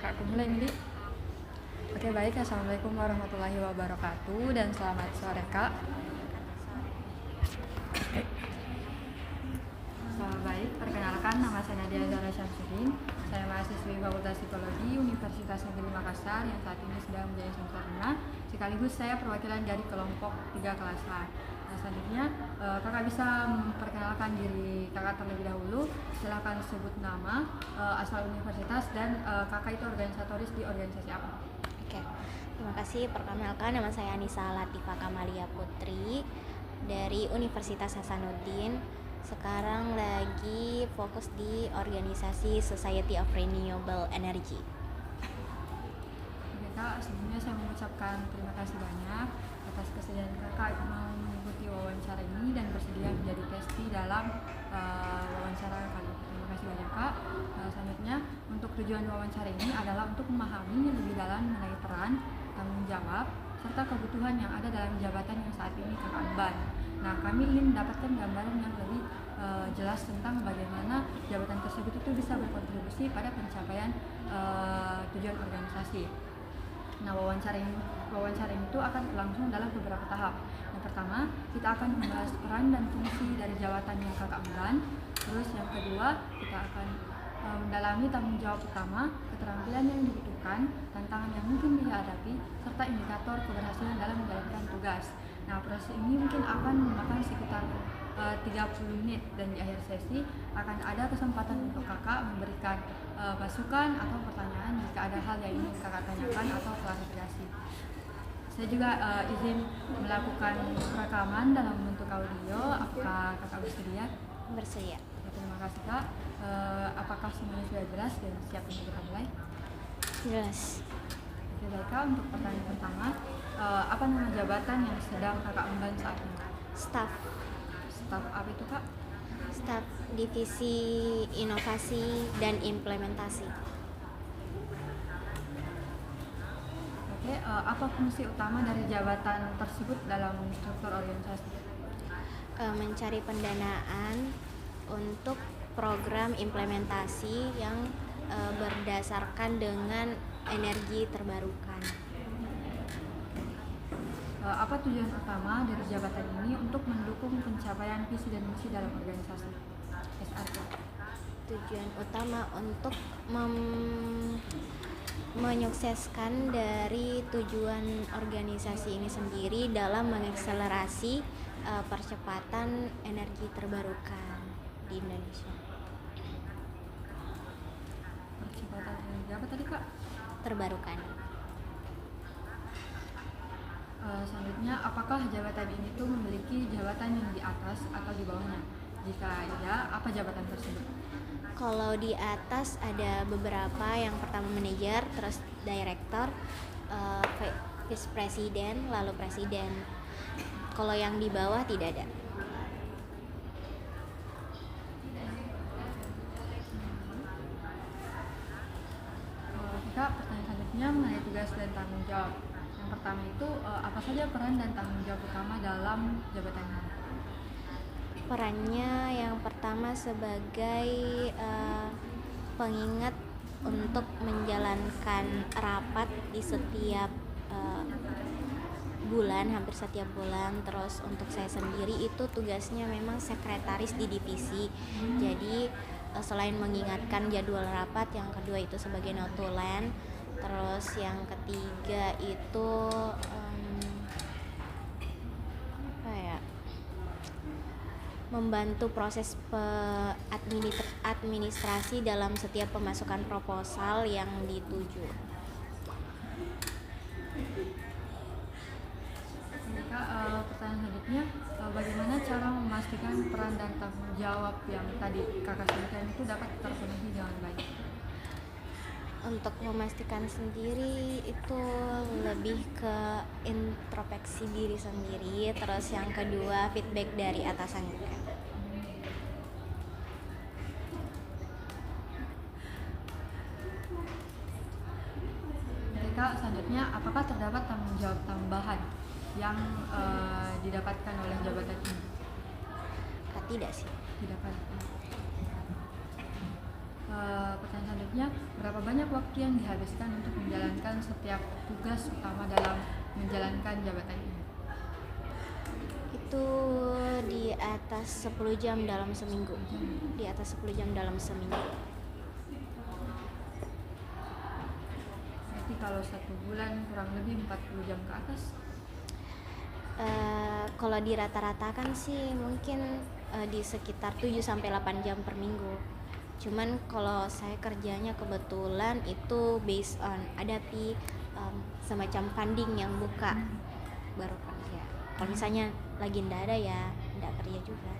Kakakku mulai, Mili. Oke, baik. Assalamualaikum warahmatullahi wabarakatuh dan selamat sore, Kak. Baik, perkenalkan, nama saya Nadia Zahra Syamsuddin. Saya mahasiswi Fakultas Psikologi Universitas Negeri Makassar yang saat ini sedang menjadi semester 5. Sekaligus saya perwakilan dari kelompok 3 kelas A. Nah, selanjutnya kakak bisa memperkenalkan diri kakak terlebih dahulu. Silakan sebut nama, asal universitas, dan kakak itu organisatoris di organisasi apa? Oke, terima kasih. Perkenalkan, nama saya Anissa Latifah Kamalia Putri dari Universitas Hasanuddin. Sekarang lagi fokus di organisasi Society of Renewable Energy. Oke, Kak, sebelumnya saya mengucapkan terima kasih banyak atas kesediaan kakak mau mengikuti wawancara ini dan bersedia menjadi testi dalam wawancara kali ini. Terima kasih banyak, Kak. Selanjutnya, untuk tujuan wawancara ini adalah untuk memahami lebih dalam mengenai peran, tanggung jawab, serta kebutuhan yang ada dalam jabatan yang saat ini kakak emban. Nah, kami ingin mendapatkan gambaran yang lebih jelas tentang bagaimana jabatan tersebut itu bisa berkontribusi pada pencapaian tujuan organisasi. Nah, wawancara ini itu akan berlangsung dalam beberapa tahap. Yang pertama, kita akan membahas peran dan fungsi dari jabatan yang kakak emban. Terus yang kedua, kita akan mendalami tanggung jawab utama, keterampilan yang dibutuhkan, tantangan yang mungkin dihadapi, serta indikator keberhasilan dalam menjalankan tugas. Nah, proses ini mungkin akan memakan sekitar 30 menit, dan di akhir sesi akan ada kesempatan untuk kakak memberikan masukan atau pertanyaan jika ada hal yang ingin kakak tanyakan atau klarifikasi. Saya juga izin melakukan rekaman dalam bentuk audio. Apakah kakak bersedia? Bersedia. Terima kasih, Kak. Apakah semuanya sudah jelas dan siap untuk kita mulai? Jelas. Oke, baik, Kak. Untuk pertanyaan pertama, apa nama jabatan yang sedang kakak emban saat ini? Staf Apa itu, Kak? Staf Divisi Inovasi dan Implementasi. Oke, apa fungsi utama dari jabatan tersebut dalam struktur organisasi? Mencari pendanaan untuk program implementasi yang berdasarkan dengan energi terbarukan. Apa tujuan utama dari jabatan ini untuk mendukung pencapaian visi dan misi dalam organisasi SRP? Tujuan utama untuk menyukseskan dari tujuan organisasi ini sendiri dalam mengakselerasi percepatan energi terbarukan di Indonesia. Percepatan energi apa tadi, Kak? Terbarukan. Selanjutnya, apakah jabatan ini tuh memiliki jabatan yang di atas atau di bawahnya? Jika iya, apa jabatan tersebut? Kalau di atas ada beberapa, yang pertama manajer, terus direktur, vice presiden, lalu presiden. Kalau yang di bawah tidak ada. Kak, pertanyaan selanjutnya mengenai tugas dan tanggung jawab. Yang pertama itu, apa saja peran dan tanggung jawab utama dalam jabatan ini? Perannya yang pertama sebagai pengingat untuk menjalankan rapat di setiap bulan, hampir setiap bulan. Terus untuk saya sendiri itu tugasnya memang sekretaris di divisi. Jadi selain mengingatkan jadwal rapat, yang kedua itu sebagai notulen. Terus yang ketiga itu membantu proses administrasi dalam setiap pemasukan proposal yang dituju. Kak, pertanyaan selanjutnya, bagaimana cara memastikan peran dan tanggung jawab yang tadi kakak sebutkan itu dapat terpenuhi dengan baik? Untuk memastikan sendiri itu lebih ke introspeksi diri sendiri, terus yang kedua feedback dari atasan juga. Kak, selanjutnya, apakah terdapat tanggung jawab tambahan yang didapatkan oleh jabatan ini? Tidak sih. Pertanyaan selanjutnya, Berapa banyak waktu yang dihabiskan untuk menjalankan setiap tugas utama dalam menjalankan jabatan ini? Itu di atas 10 jam dalam seminggu. Di atas 10 jam dalam seminggu. Berarti kalau 1 bulan kurang lebih 40 jam ke atas? Kalau dirata-ratakan sih mungkin di sekitar 7-8 jam per minggu. Cuman kalau saya kerjanya kebetulan itu based on ada semacam funding yang buka baru kerja. Kalau misalnya lagi ndak ada ya ndak kerja juga.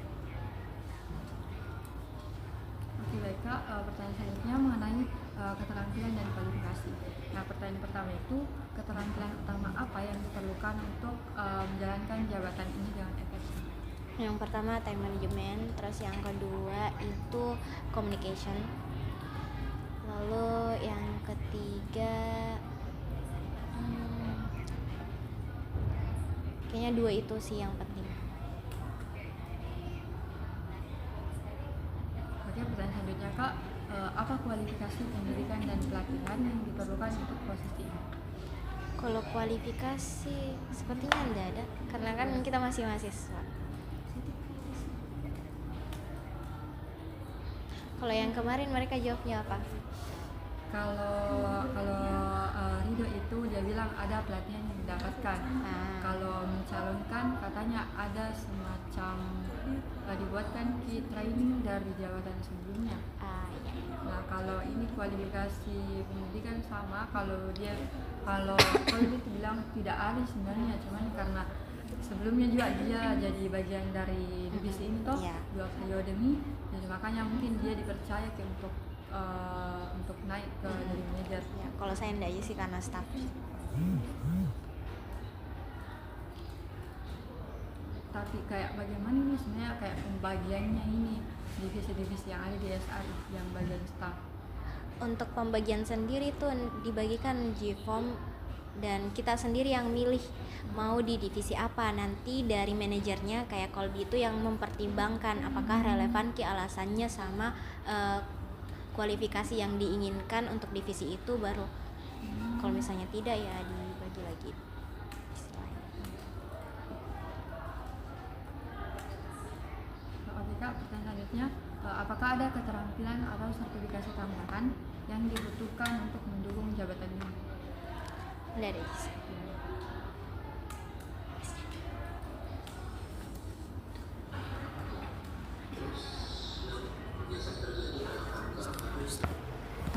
Oke baik Kak, pertanyaan selanjutnya mengenai keterampilan dan kualifikasi. Nah pertanyaan pertama itu, keterampilan utama apa yang diperlukan untuk menjalankan jabatan ini dengan efektif? Yang pertama time management, terus yang kedua itu communication, lalu yang ketiga kayaknya 2 itu sih yang penting. Oke, pertanyaan selanjutnya Kak, apa kualifikasi pendidikan dan pelatihan yang diperlukan untuk posisi ini? Kalau kualifikasi sepertinya tidak ada, karena kan kita masih mahasiswa. Kalau yang kemarin mereka jawabnya apa? Kalau Ridho itu dia bilang ada pelatihan yang didapatkan. Kalau mencalonkan katanya ada semacam dibuatkan key training dari jabatan sebelumnya. Iya. Nah kalau ini kualifikasi pendidikan sama, kalau dia bilang tidak ada sebenarnya, cuman karena sebelumnya juga dia jadi bagian dari divisi ini toh, 2 periode ini, jadi makanya mungkin dia dipercaya untuk naik ke jadi manajer. Ya, kalau saya enggak aja sih karena staff. Tapi kayak bagaimana ini sebenarnya kayak pembagiannya ini divisi-divisi yang ada di SRI yang bagian staff? Untuk pembagian sendiri tuh dibagikan G-form dan kita sendiri yang milih mau di divisi apa. Nanti dari manajernya kayak Kolbi itu yang mempertimbangkan apakah relevan alasannya sama kualifikasi yang diinginkan untuk divisi itu, baru kalau misalnya tidak ya dibagi lagi istilahnya. Oke Kak, pertanyaan selanjutnya, apakah ada keterampilan atau sertifikasi tambahan yang dibutuhkan untuk mendukung jabatan ini? Tidak ada.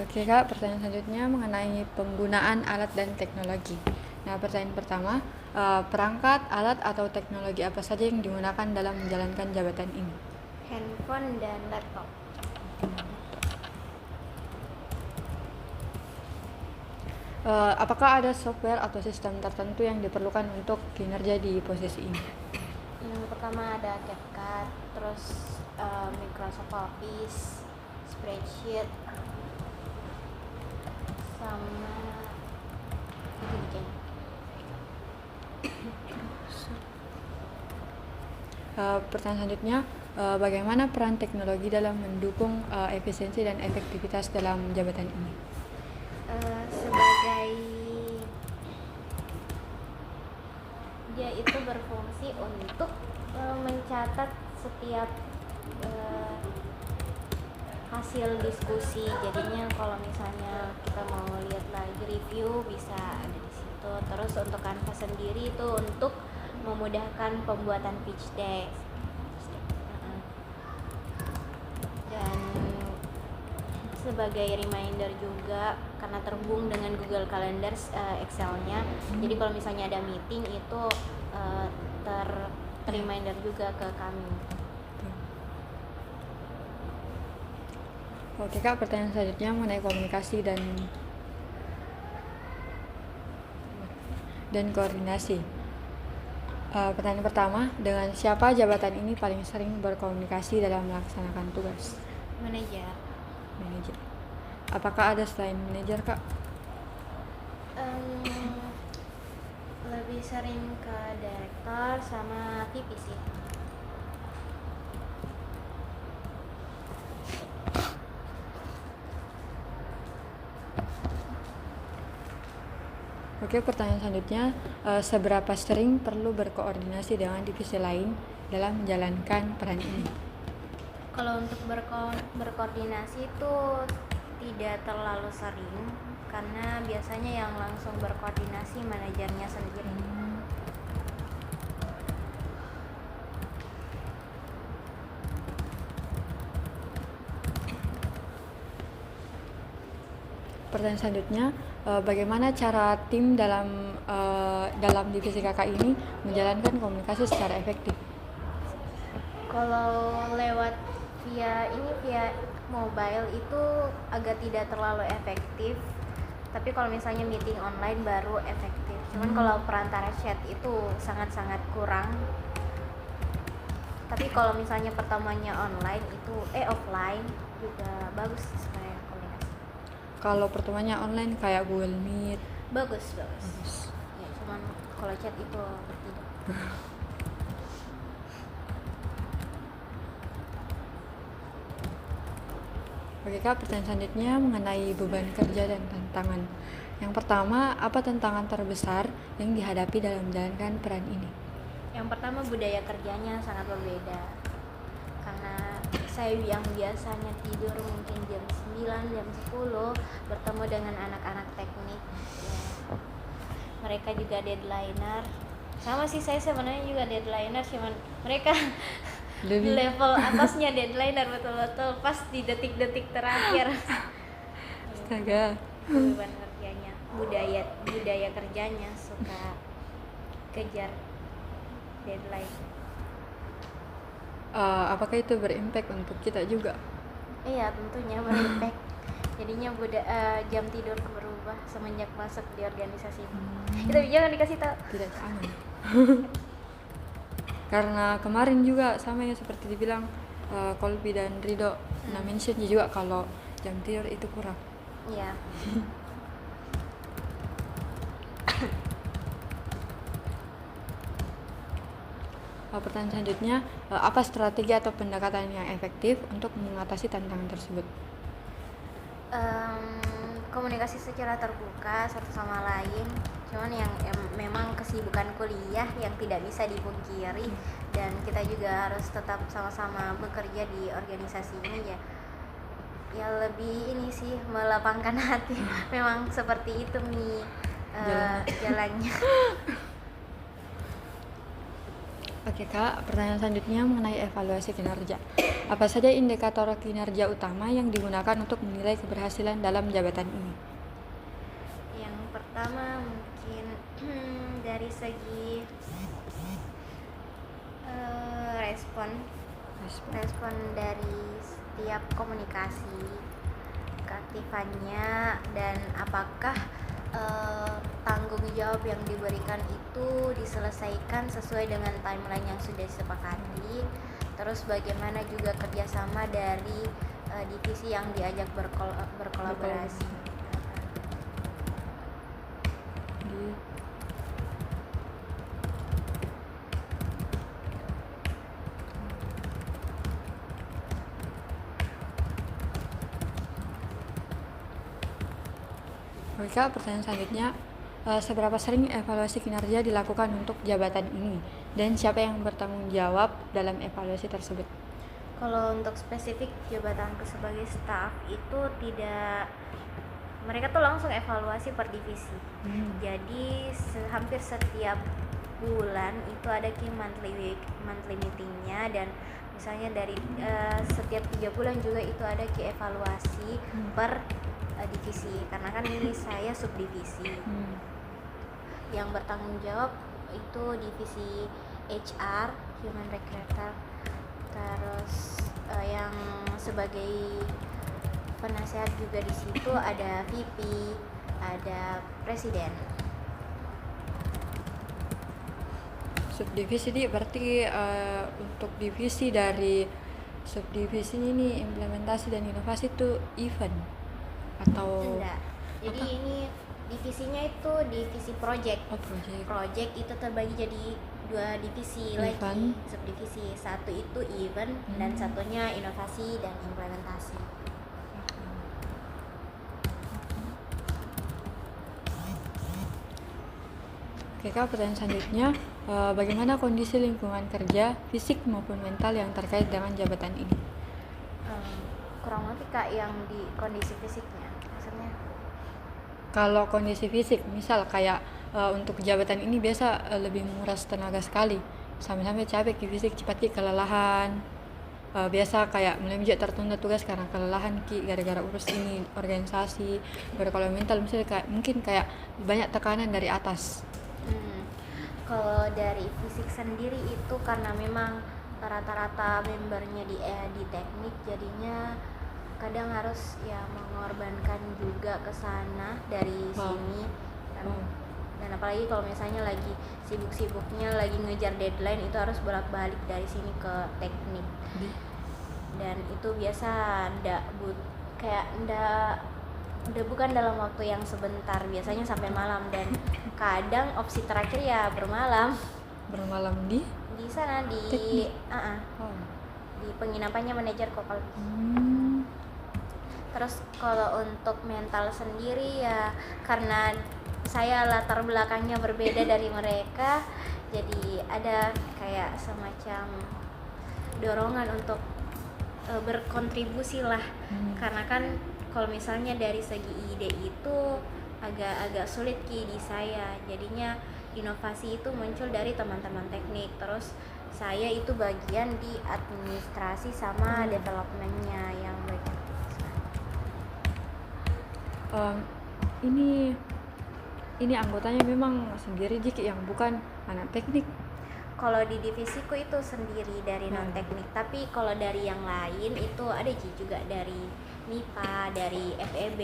Oke Kak, pertanyaan selanjutnya mengenai penggunaan alat dan teknologi. Nah pertanyaan pertama, perangkat, alat atau teknologi apa saja yang digunakan dalam menjalankan jabatan ini? Handphone dan laptop. Apakah ada software atau sistem tertentu yang diperlukan untuk kinerja di posisi ini? Yang pertama ada CapCut, terus Microsoft Office, spreadsheet, sama Pertanyaan selanjutnya, bagaimana peran teknologi dalam mendukung efisiensi dan efektivitas dalam jabatan ini? Sebagai dia itu berfungsi untuk mencatat setiap hasil diskusi. Jadinya kalau misalnya kita mau lihat lagi review bisa ada di situ. Terus untuk Canva sendiri itu untuk memudahkan pembuatan pitch deck. Dan sebagai reminder juga karena terhubung dengan Google Calendar Excel-nya. Jadi kalau misalnya ada meeting itu reminder juga ke kami. Oke Kak, pertanyaan selanjutnya mengenai komunikasi dan koordinasi. Pertanyaan pertama, dengan siapa jabatan ini paling sering berkomunikasi dalam melaksanakan tugas? Manajer. Apakah ada selain manajer Kak? Lebih sering ke direktur sama VP sih. Oke, pertanyaan selanjutnya, seberapa sering perlu berkoordinasi dengan divisi lain dalam menjalankan peran ini? Kalau untuk berkoordinasi itu tidak terlalu sering, karena biasanya yang langsung berkoordinasi manajernya sendiri. Pertanyaan selanjutnya, bagaimana cara tim dalam divisi kakak ini menjalankan komunikasi secara efektif? Kalau lewat via mobile itu agak tidak terlalu efektif, tapi kalau misalnya meeting online baru efektif. Cuman kalau perantara chat itu sangat-sangat kurang. Tapi kalau misalnya pertemuannya online itu offline juga bagus sebenarnya komunikasi. Kalau pertemuannya online kayak Google Meet? Bagus. Ya, cuman kalau chat itu tidak. Oke Kak, pertanyaan selanjutnya mengenai beban kerja dan tantangan. Yang pertama, apa tantangan terbesar yang dihadapi dalam menjalankan peran ini? Yang pertama, budaya kerjanya sangat berbeda. Karena saya yang biasanya tidur mungkin jam 9, jam 10 bertemu dengan anak-anak teknik ya. Mereka juga deadlineer. Sama sih, saya sebenarnya juga deadlineer, cuman mereka level atasnya deadlineer betul-betul pas di detik-detik terakhir. Astaga. Beban kerjanya, budaya kerjanya suka kejar deadline. Apakah itu berimpact untuk kita juga? Iya, tentunya berimpact. Jadinya jam tidur berubah semenjak masuk di organisasi ini. Itu jangan dikasih tahu. Tidak aman. Karena kemarin juga sama yang seperti dibilang Kolbi dan Rido mention juga kalau jam tidur itu kurang. Iya. Pertanyaan selanjutnya, apa strategi atau pendekatan yang efektif untuk mengatasi tantangan tersebut? Komunikasi secara terbuka satu sama lain, cuman yang memang kesibukan kuliah yang tidak bisa dipungkiri, dan kita juga harus tetap sama-sama bekerja di organisasi ini ya lebih ini sih melapangkan hati. Memang seperti itu nih jalannya. Oke Kak, pertanyaan selanjutnya mengenai evaluasi kinerja. Apa saja indikator kinerja utama yang digunakan untuk menilai keberhasilan dalam jabatan ini? Yang pertama mungkin dari segi respon dari setiap komunikasi, keaktifannya, dan apakah tanggung jawab yang diberikan itu diselesaikan sesuai dengan timeline yang sudah disepakati. Terus bagaimana juga kerjasama dari divisi yang diajak berkolaborasi. Oke Kak, pertanyaan selanjutnya, seberapa sering evaluasi kinerja dilakukan untuk jabatan ini dan siapa yang bertanggung jawab dalam evaluasi tersebut? Kalau untuk spesifik jabatanku sebagai staff itu tidak, mereka tuh langsung evaluasi per divisi. Jadi hampir setiap bulan itu ada monthly meetingnya, dan misalnya dari setiap 3 bulan juga itu ada evaluasi per divisi, karena kan ini saya subdivisi. Yang bertanggung jawab itu divisi HR, Human Recruiter, terus yang sebagai penasehat juga di situ ada VP, ada presiden. Subdivisi ini berarti untuk divisi dari subdivisi ini implementasi dan inovasi itu event atau enggak? Jadi apa? Ini divisinya itu divisi project. Project itu terbagi jadi 2 divisi lagi, subdivisi. Satu itu event dan satunya inovasi dan implementasi. Oke Kak, pertanyaan selanjutnya, bagaimana kondisi lingkungan kerja, fisik maupun mental yang terkait dengan jabatan ini? Kurang lebih Kak yang di kondisi fisiknya maksudnya. Kalau kondisi fisik, misal kayak untuk jabatan ini biasa lebih menguras tenaga sekali, sampai-sampai capek ki fisik, cepat ki kelelahan. Biasa kayak mulai juga tertunda tugas karena kelelahan ki gara-gara urus ini organisasi. Baru kalau mental misalnya kayak mungkin kayak banyak tekanan dari atas. Kalau dari fisik sendiri itu karena memang rata-rata membernya di teknik, jadinya kadang harus ya mengorbankan juga ke sana dari sini dan apalagi kalau misalnya lagi sibuk-sibuknya lagi ngejar deadline itu harus bolak-balik dari sini ke teknik. Dan itu biasa udah bukan dalam waktu yang sebentar, biasanya sampai malam, dan kadang opsi terakhir ya bermalam di sana di di penginapannya manajer kok kalau. Terus kalau untuk mental sendiri ya karena saya latar belakangnya berbeda dari mereka, jadi ada kayak semacam dorongan untuk berkontribusi lah. Karena kan kalau misalnya dari segi ide itu agak sulit di saya, jadinya inovasi itu muncul dari teman-teman teknik, terus saya itu bagian di administrasi sama developmentnya yang bagian. Ini anggotanya memang sendiri Jiki yang bukan anak teknik. Kalau di divisiku itu sendiri dari non teknik, tapi kalau dari yang lain itu ada juga dari MIPA, dari FEB,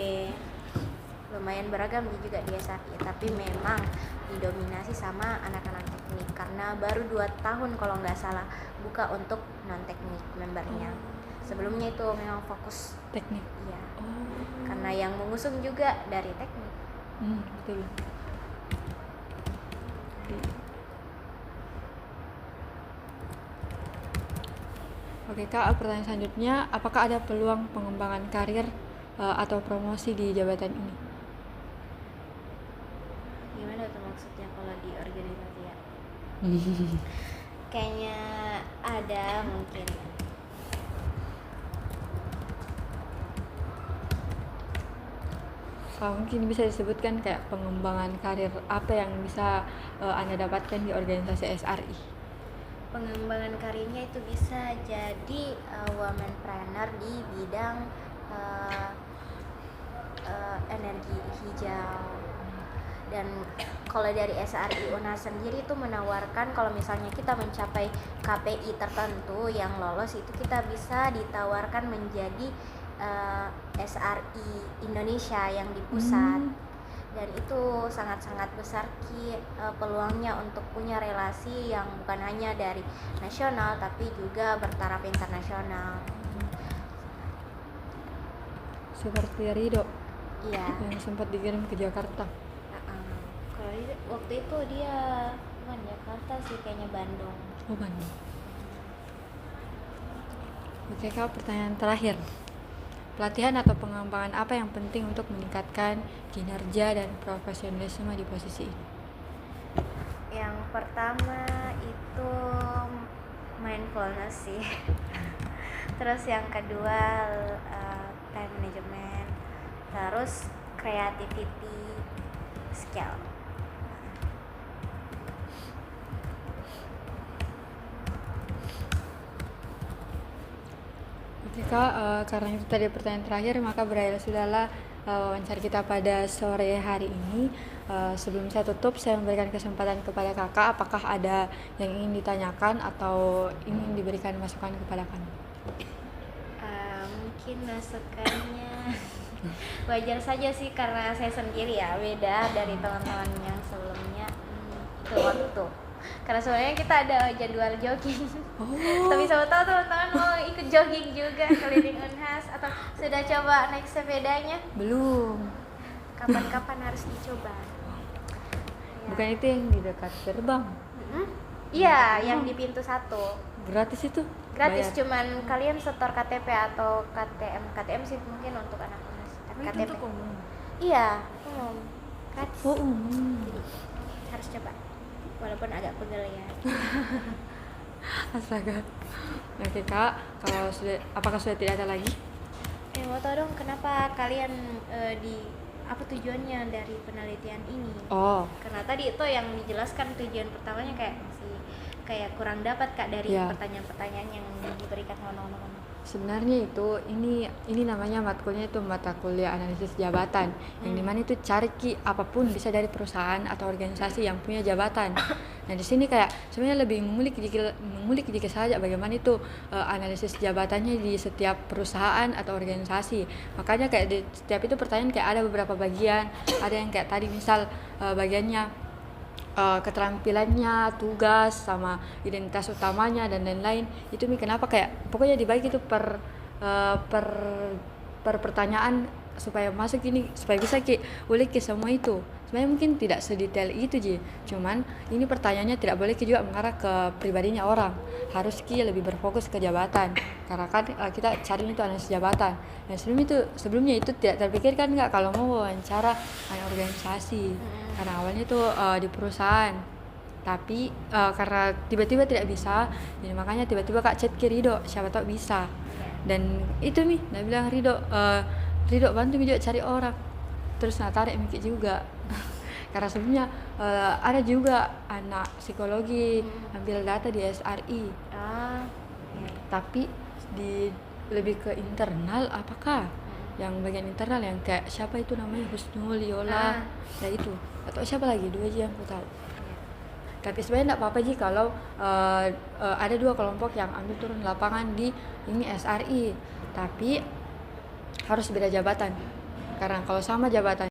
lumayan beragam juga di SRI, tapi memang didominasi sama anak-anak teknik karena baru 2 tahun kalau nggak salah buka untuk non teknik membernya. Sebelumnya itu memang fokus teknik. Iya. Karena yang mengusung juga dari teknik. Betul. Oke Kak, pertanyaan selanjutnya, apakah ada peluang pengembangan karir atau promosi di jabatan ini? Gimana tuh maksudnya kalau di organisasi ya? Kayaknya ada mungkin. Mungkin bisa disebutkan kayak pengembangan karir apa yang bisa Anda dapatkan di organisasi SRI? Pengembangan karirnya itu bisa jadi womanpreneur di bidang energi hijau. Dan kalau dari SRI UNHAS sendiri itu menawarkan kalau misalnya kita mencapai KPI tertentu yang lolos itu kita bisa ditawarkan menjadi SRI Indonesia yang di pusat. Dan itu sangat-sangat besar peluangnya untuk punya relasi yang bukan hanya dari nasional tapi juga bertaraf internasional. Seperti Rido. Iya. Yang sempat dikirim ke Jakarta. Kalau waktu itu dia bukan Jakarta sih, kayaknya Bandung. Bandung. Oke Kak, pertanyaan terakhir. Pelatihan atau pengembangan apa yang penting untuk meningkatkan kinerja dan profesionalisme di posisi ini? Yang pertama itu mindfulness sih. Terus yang kedua time management. Terus creativity skill. Kak, karena itu tadi pertanyaan terakhir, maka berakhir sudahlah wawancara kita pada sore hari ini. Sebelum saya tutup, saya memberikan kesempatan kepada kakak, apakah ada yang ingin ditanyakan atau ingin diberikan masukan kepada kami? Mungkin masukannya wajar saja sih karena saya sendiri ya beda dari teman-teman yang sebelumnya. Itu waktu. Karena sebenarnya kita ada jadwal jogging. Tapi siapa tahu teman-teman mau ikut jogging juga keliling UNHAS atau sudah coba naik sepedanya? Belum. Kapan-kapan harus dicoba. Bukan itu yang di dekat gerbang? Iya, yang di pintu 1. Gratis itu? Gratis, bayar. Cuman kalian setor KTP atau KTM. KTM sih mungkin untuk anak UNHAS. KTP. Itu umum. Iya, umum. Gratis. Umum. Jadi harus coba. walaupun agak pegel ya. Astaga. Oke kak, kalau apakah sudah tidak ada lagi? Mau tahu dong kenapa kalian apa tujuannya dari penelitian ini? Oh, Karena tadi itu yang dijelaskan tujuan pertamanya kayak masih kayak kurang dapat kak dari ya. pertanyaan-pertanyaan yang diberikan kawan-kawan. Sebenarnya itu ini namanya matkulnya itu mata kuliah analisis jabatan, yang dimana itu cari apapun bisa dari perusahaan atau organisasi yang punya jabatan. Nah di sini kayak sebenarnya lebih mengulik dikit saja bagaimana itu analisis jabatannya di setiap perusahaan atau organisasi. Makanya kayak di setiap itu pertanyaan kayak ada beberapa bagian, ada yang kayak tadi misal bagiannya keterampilannya, tugas, sama identitas utamanya dan lain-lain. Itu kenapa kayak pokoknya dibagi itu per pertanyaan supaya masuk ini, supaya bisa ulik ke semua itu. Sebenarnya mungkin tidak sedetail itu cuman ini pertanyaannya tidak boleh juga mengarah ke pribadinya orang, harus lebih berfokus ke jabatan, karena kan kita cari itu analisis jabatan. Dan sebelumnya itu tidak terpikirkan nggak kalau mau wawancara organisasi, karena awalnya itu di perusahaan, tapi karena tiba-tiba tidak bisa, jadi makanya tiba-tiba kak chat ke Rido, siapa tahu bisa. Dan itu dia bilang Rido bantu juga cari orang, terus tarik mikir juga. Karena sebelumnya ada juga anak psikologi ambil data di SRI, tapi lebih ke internal. Apakah yang bagian internal yang kayak siapa itu namanya, Husnul, Yola, ya itu, atau siapa lagi, 2 aja yang aku tahu. Tapi sebenarnya tidak apa-apa kalau ada 2 kelompok yang ambil turun lapangan di ini SRI, tapi harus beda jabatan, karena kalau sama jabatan